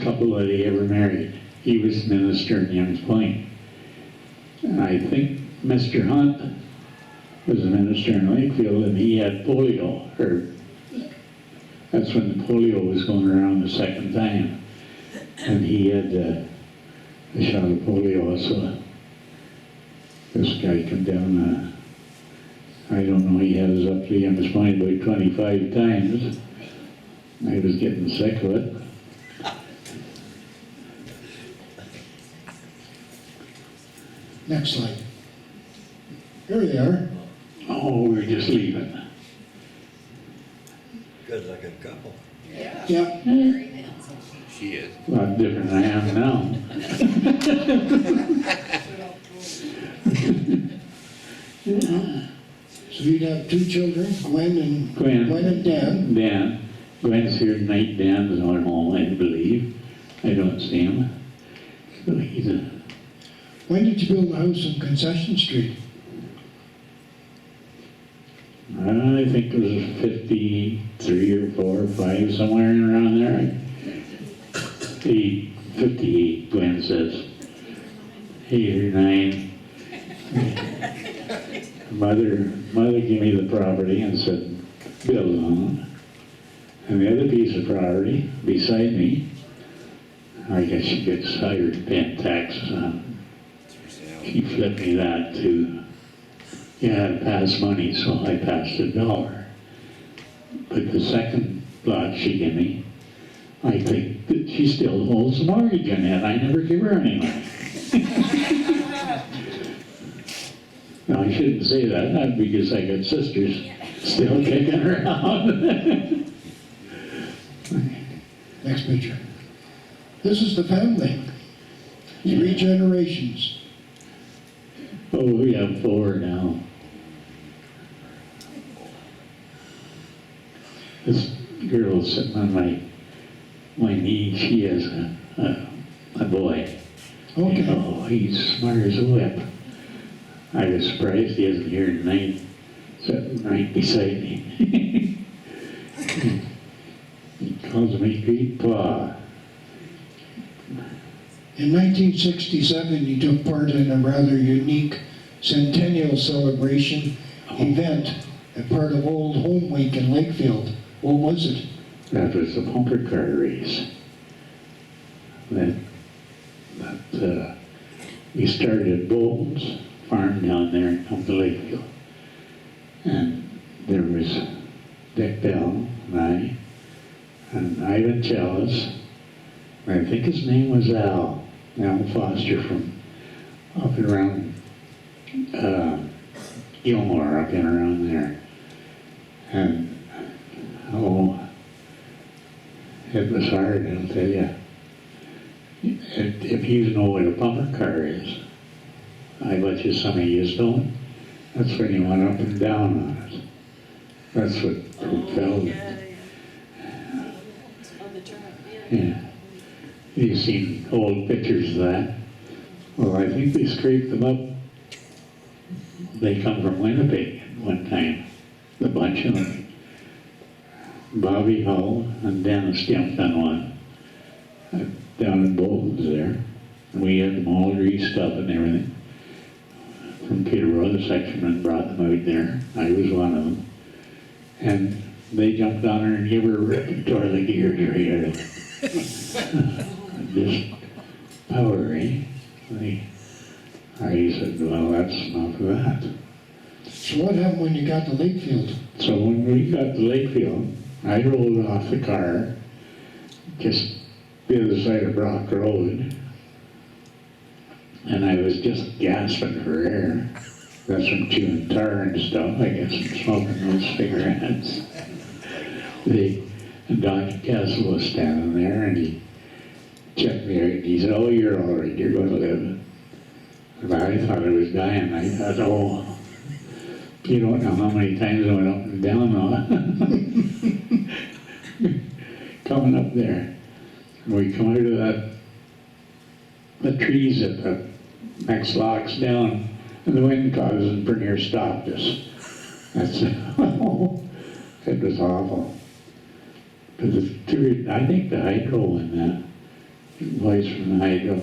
couple that he ever married. He was minister in Young's Point. And I think Mr. Hunt was a minister in Lakefield, and he had polio. That's when the polio was going around the second time. And he had a shot of polio, so this guy come down, I don't know, he had us up to Young's Point about 25 times. I was getting sick of it. Next slide. Here they are. Oh, we were just leaving. Good looking couple. Yep. She is. A lot different than I am now. So you'd have two children, Gwen and Dan. Dan. Gwen's here tonight. Dan's on home, I believe. I don't see him. So he's a... When did you build the house on Concession Street? I think it was 53 or 4 or 5, somewhere around there. 58, Gwen says. 8 or 9. Mother gave me the property and said, build on it. And the other piece of property beside me, I guess she gets hired paying taxes on. She flipped me that too. You had to pass money, so I passed $1. But the second plot she gave me, I think that she still holds the mortgage on it. I never give her any money. No, I shouldn't say that, not because I got sisters still kicking around. Next picture. This is the family. 3 generations. Oh, we have 4 now. This girl sitting on my knee, she has a boy. Okay. Oh, he's smart as a whip. I was surprised he isn't here tonight, sitting right beside me. He calls me Great Pa. In 1967, you took part in a rather unique centennial celebration event, a part of Old Home Week in Lakefield. What was it? That was the bumper car race. We started at Bolton's farm down there in come to Lakefield. And there was Dick Bell and I, and Ivan Chalice, and I think his name was Al Foster from up and around Gilmore, up and around there. And oh, it was hard, I'll tell you. If you know what a bumper car is, I bet you some of you don't. That's when you went up and down on it. That's what propelled it. On the turn, Yeah. You've seen old pictures of that. Well, I think they scraped them up. They come from Winnipeg at one time, the bunch of them. Bobby Hull and Dennis jumped on one down in Bolton's there. And we had them all greased up and everything. From Peterborough, the sectionman brought them out there. I was one of them. And they jumped on her and gave her a rip and tore the gears right out of it. Just power, eh? I said, well, that's enough of that. So what happened when you got to Lakefield? So when we got to Lakefield, I rolled off the car, just the other side of Brock Road, and I was just gasping for air. That's from chewing tar and stuff, I guess, and smoking those cigarettes. And Dr. Castle was standing there, and he checked me out, and he said, oh, you're all right, you're going to live. And I thought I was dying. I thought, oh, you don't know how many times I went up and down on coming up there. And we come out of the trees at the next locks down, and the wind caught us and pretty near stopped us. That's, oh, it was awful. But I think the hydro in that, voice from the hydro.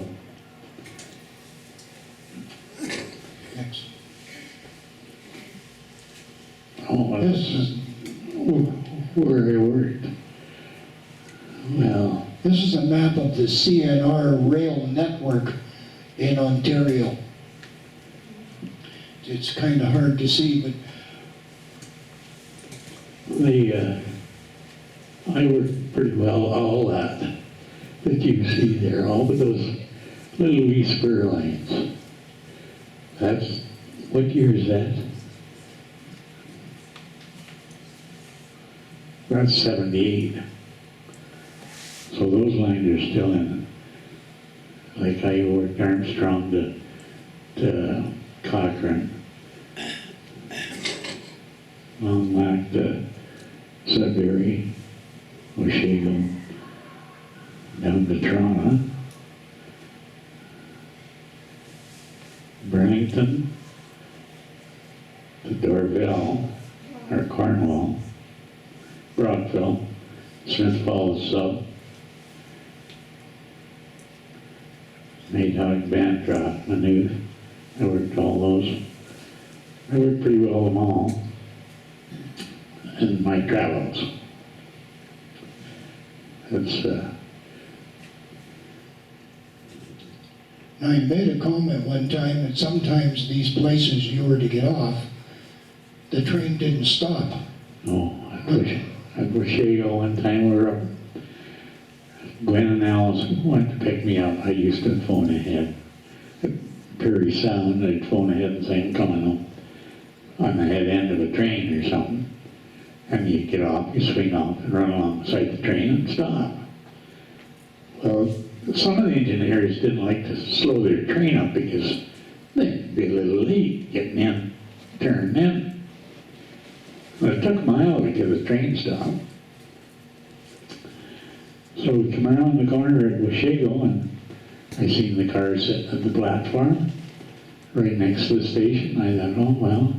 Next. Oh, This this is, is where I worked. Well, this is a map of the CNR rail network in Ontario. It's kind of hard to see, but I worked pretty well all that you see there, all but those little wee spur lines. That's, what year is that? That's 78. So those lines are still in. Like I worked Armstrong to Cochrane. Long back to Sudbury, Oswego, down to Toronto, Burlington, to Dorville, or Cornwall, Brockville, Smith Falls Sub, Maytag, Bancroft, Maynooth. I worked all those. I worked pretty well them all in my travels. It's now you made a comment one time that sometimes these places you were to get off, the train didn't stop. At Oswego one time we were up, Gwen and Alice went to pick me up. I used to phone ahead. At Prairie Sound, I'd phone ahead and say, I'm coming on the head end of a train or something. And you get off, you swing off and run alongside the train and stop. Well, some of the engineers didn't like to slow their train up because they be a little late getting in, turning in. But it took a mile to get the train stop. So we come around the corner at Washago, and I seen the car sitting at the platform right next to the station. I thought, oh, well.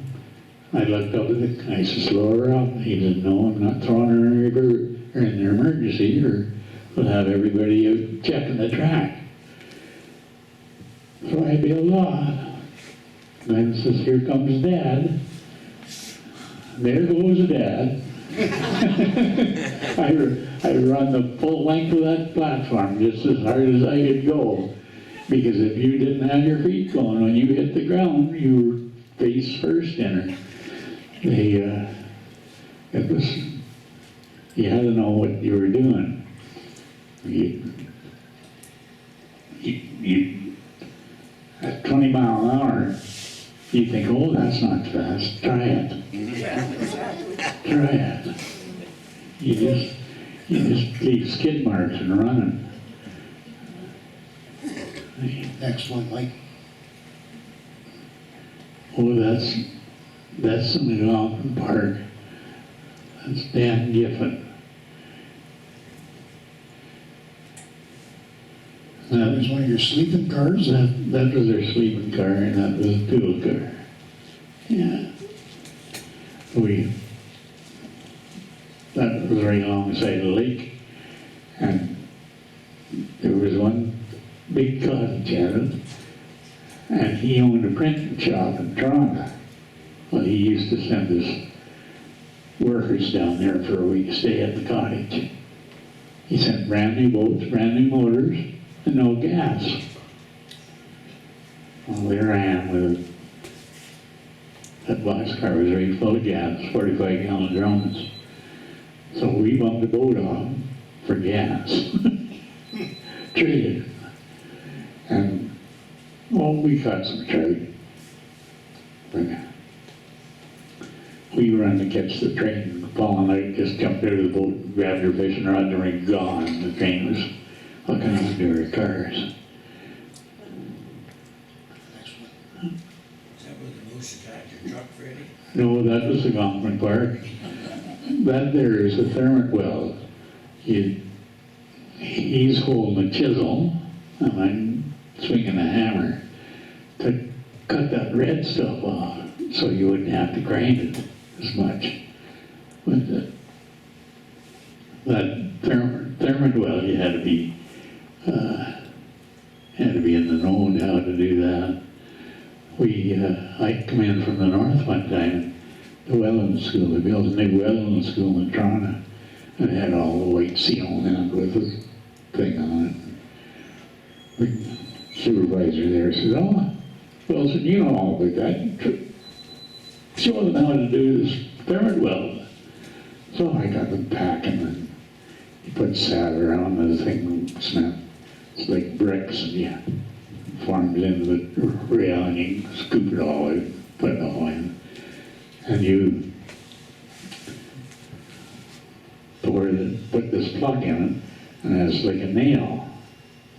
I looked up at the guy, I said, slow her up. He said, no, I'm not throwing her in an emergency, or we'll have everybody out checking the track. So I bailed off. Then says, here comes Dad. There goes Dad. I run the full length of that platform just as hard as I could go. Because if you didn't have your feet going, when you hit the ground, you were face first in her. It was, you had to know what you were doing. You at 20 mile an hour, you think, oh, that's not fast. Try it. Try it. You just leave skid marks and running. Next one, Mike. Oh, that's in the Algonquin Park. That's Dan Giffen. That was one of your sleeping cars? That was their sleeping car, and that was a tool car. Yeah. That was right alongside the lake, and there was one big cottage at it, and he owned a printing shop in Toronto. Well, he used to send his workers down there for a week to stay at the cottage. He sent brand new boats, brand new motors, and no gas. Well, there I am with that boxcar was right full of gas, 45-gallon drums. So we bumped the boat off for gas. Traded. And, well, we caught some trout. But we run to catch the train, falling out, just jumped out of the boat, grabbed our fishing rod, and we're gone. The train was hooking onto our cars. Is that where the moose attacked your truck, Freddie? No, that was the Algonquin Park. That there is a thermit well. He's holding a chisel, and I'm swinging a hammer to cut that red stuff off, so you wouldn't have to grind it as much. But that thermit well, you had to be in the know how to do that. I come in from the north one time. The welding school, they built a new welding school in Toronto, and it had all the white seal in it with a thing on it. The supervisor there said, oh, Wilson, you know all about that. Show them how to do this thermit weld. So I got them packing, and you put solder on the thing, it's like bricks, and you form it into the rail, and you scoop it all out, put it all in. And you put this plug in it, and it's like a nail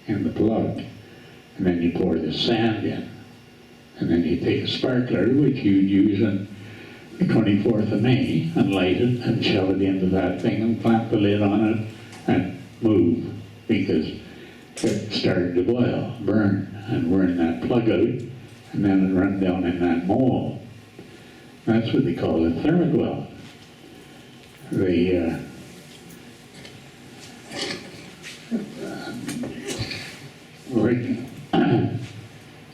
in the plug. And then you pour the sand in. And then you take a sparkler, which you'd use on the 24th of May, and light it and shove it into that thing and clamp the lid on it and move, because it started to boil, burn, and burn that plug out, and then it run down in that mold. That's what they call it, thermit weld.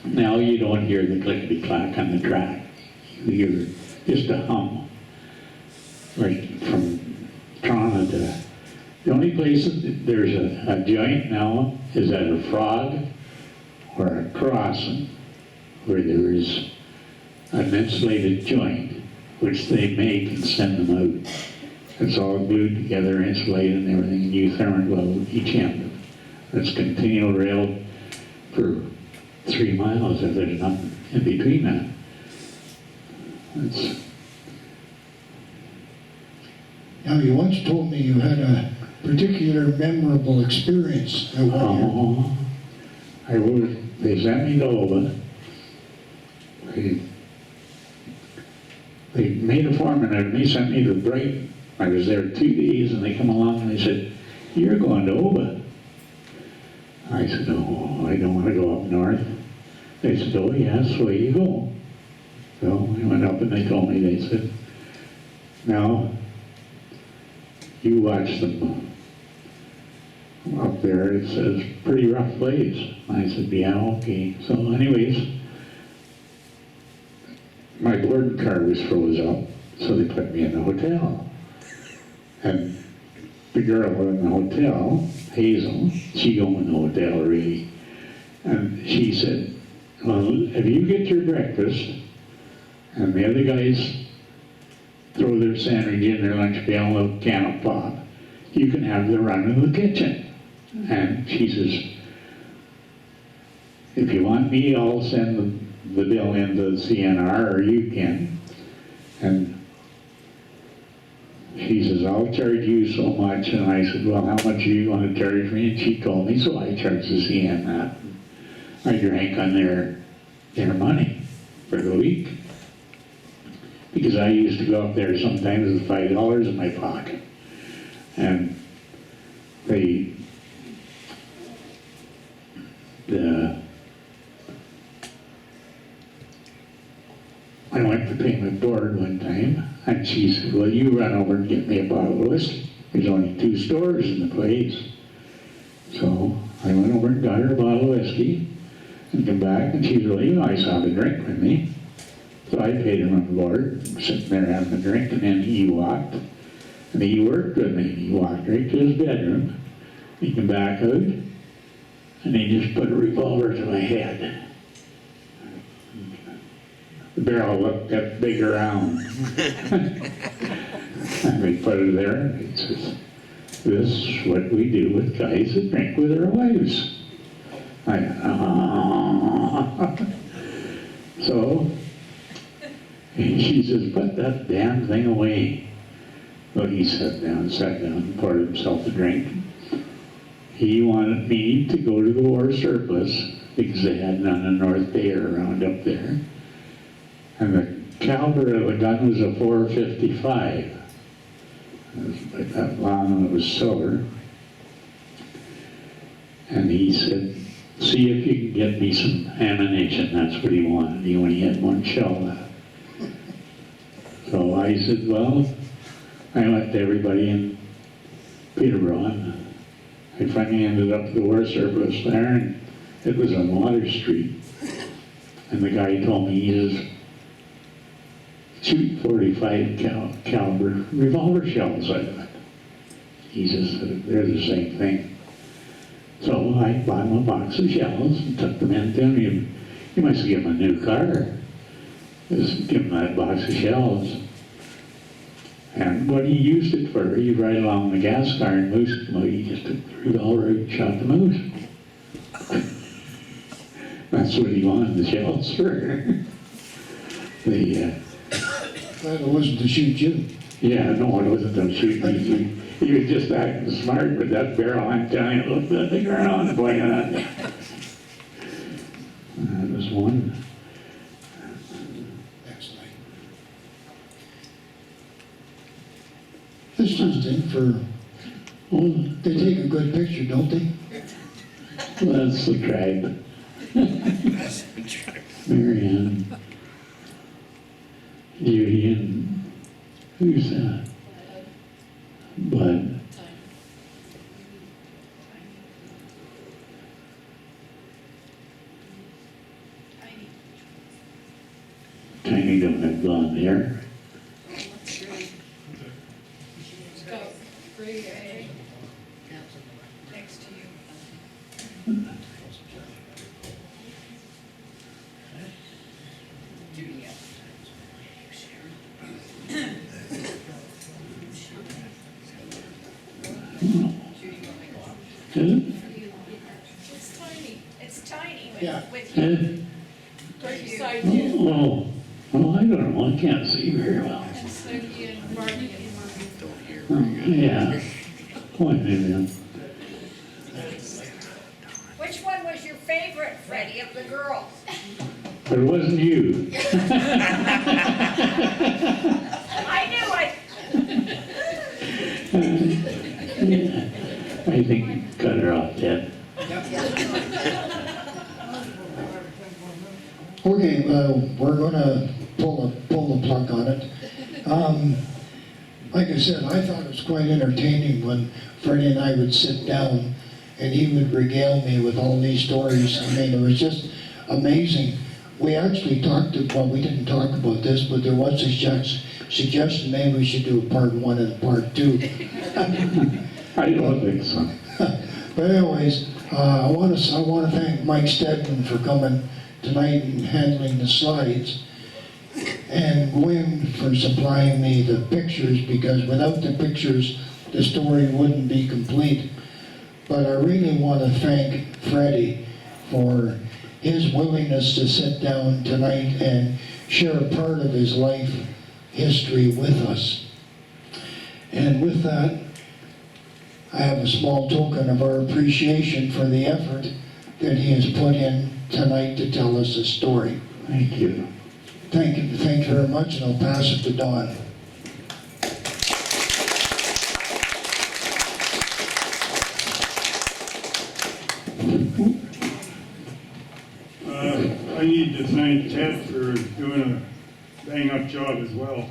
Now you don't hear the clickety-clack on the track. You hear just a hum. Like from Toronto to... The only place there's a joint now is at a frog or a crossing, where there is an insulated joint, which they make and send them out. It's all glued together, insulated and everything, and you thermit weld each end. It's continual rail for 3 miles if there's nothing in between that. Now, you once told me you had a particular memorable experience at one year. They sent me to Oba they made a foreman out of me, sent me to Brighton. I was there 2 days, and they come along and they said, "You're going to Oba." I said, "Oh, I don't want to go up north." They said, "Oh, yes, where you go?" So I went up and they told me, they said, "Now, you watch them up there. It says pretty rough place." I said, "Yeah, okay." So anyways, my board car was froze up, so they put me in the hotel. And the girl in the hotel, Hazel, she owned the hotel really, and she said, "Well, if you get your breakfast, and the other guys throw their sandwich in their lunch pail, a can of pop, you can have the run of the kitchen." And she says, "If you want me, I'll send the bill into the CNR, or you can." And she says, "I'll charge you so much." And I said, "Well, how much do you want to charge me?" And she told me, so I charged the CN that. I drank on their money for the week. Because I used to go up there sometimes with $5 in my pocket. And I went to pay my board one time, and she said, "Well, you run over and get me a bottle of whiskey. There's only 2 stores in the place." So I went over and got her a bottle of whiskey, and come back, and she said, "Well, you always have a drink with me." So I paid him on board, sitting there having a drink, and then he walked, and he worked with me. He walked right to his bedroom. He came back out, and he just put a revolver to my head. The barrel looked that big around. And we put it there, and he says, "This is what we do with guys that drink with their wives." So, she says, "Put that damn thing away." Well, he sat down, and poured himself a drink. He wanted me to go to the war surplus because they had none in North Bay or around up there. And the caliber of the gun was a .455. It was like that long, and it was silver. And he said, "See if you can get me some ammunition." That's what he wanted. He only had 1 shell left. So I said, well, I went to everybody in Peterborough, and I finally ended up at the war surplus there, and it was on Water Street. And the guy told me, he says, "Shoot 45 caliber revolver shells out of it." He says, "They're the same thing." So I bought him a box of shells and took them into him. You must give him a new car. Just give him that box of shells. And what he used it for, he'd ride along the gas car and moose come out. He just took the revolver and shot the moose. That's what he wanted the shells for. Glad it wasn't to shoot you. Yeah, no, it wasn't them shooting me. He was just acting smart with that barrel. I'm telling you, look at the ground, boy. That was one. Excellent. This is in for, Oh, they take a good picture, don't they? well, that's the tribe. Marianne, Judy, and who's that? Bud. Tiny don't have blonde hair. It's got gray hair next to you. Judy, Is it? it's tiny. It's tiny Yeah. with you. Right beside Oh, you. I don't know. I can't see very well. And Snooky and Marty and Oh, yeah. Point me then. Which one was your favorite, Freddie, of the girls? But it wasn't you. I knew it. I think cut her off, Ted. Okay, we're gonna pull the plug on it. Like I said, I thought it was quite entertaining when Freddie and I would sit down and he would regale me with all these stories. I mean, it was just amazing. We actually well, we didn't talk about this, but there was a suggestion maybe we should do a part 1 and a part 2. I don't think so. But anyways, I want to thank Mike Stedman for coming tonight and handling the slides, and Gwen for supplying me the pictures, because without the pictures, the story wouldn't be complete. But I really want to thank Freddie for his willingness to sit down tonight and share a part of his life history with us. And with that, I have a small token of our appreciation for the effort that he has put in tonight to tell us a story. Thank you. Thank you very much, and I'll pass it to Don. I need to thank Ted for doing a bang-up job as well.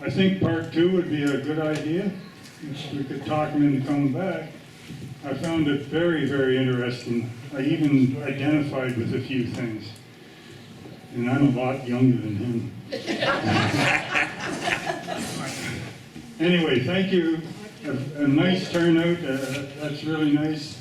I think part 2 would be a good idea, if we could talk him into coming back. I found it very, very interesting. I even identified with a few things. And I'm a lot younger than him. Anyway, thank you. A nice turnout. That's really nice.